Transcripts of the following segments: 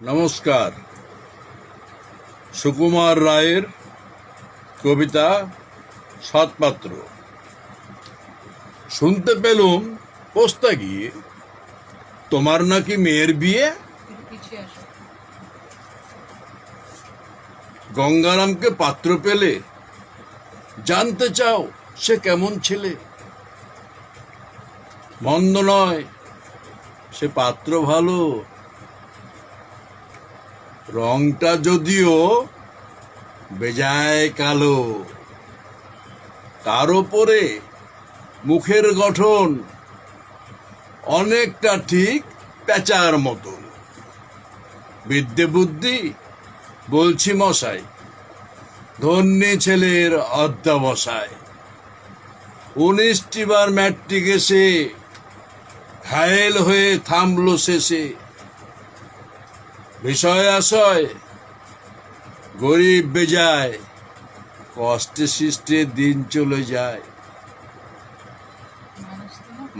নমস্কার। সুকুমার রায়ের কবিতা সৎপাত্র। শুনতে পেলুম পোস্তা গিয়ে তোমার নাকি মেয়ের বিয়ে। গঙ্গারামকে পাত্র পেলে জানতে চাও সে কেমন ছেলে। মন্দ নয় সে পাত্র ভালো, রংটা যদিও বেজায় কালো। তার উপরে মুখের গঠন অনেকটা ঠিক পেঁচার মতন। বিদ্যে বুদ্ধি বলছি মশাই, ধন্যী ছেলের অধ্যবসায়। 19টি বার ম্যাট্রিক এসে ঘায়েল হয়ে থামলো শেষে। বিষয় আশয় গরিব বেজায়, কষ্টে সৃষ্টে দিন চলে যায়।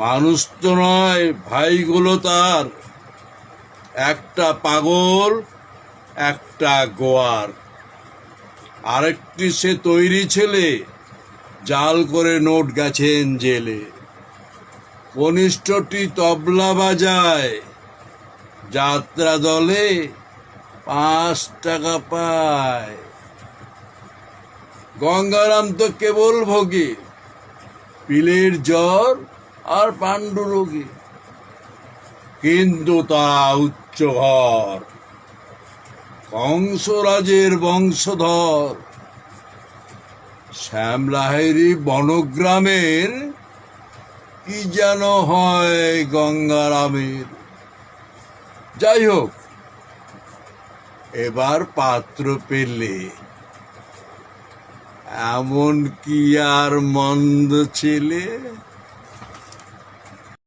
মানুষ তো নয় ভাইগুলো তার, একটা পাগল একটা গোয়ার। আরেকটি সে তৈরি ছেলে, জাল করে নোট গেছেন জেলে। কনিষ্ঠটি তবলা বাজায়, যাত্রা দলে 5 টাকা পায়। গঙ্গারাম তো কেবল ভোগে পিলের জ্বর আর পাণ্ডুরোগে, কিন্তু তারা উচ্চ ঘর, কংসরাজের বংশধর। শ্যামলাহেরি বনগ্রামের কি যেন হয় গঙ্গারামের। যাই হোক, এবার পাত্র পেলে এমন কি আর মন্দ ছেলে।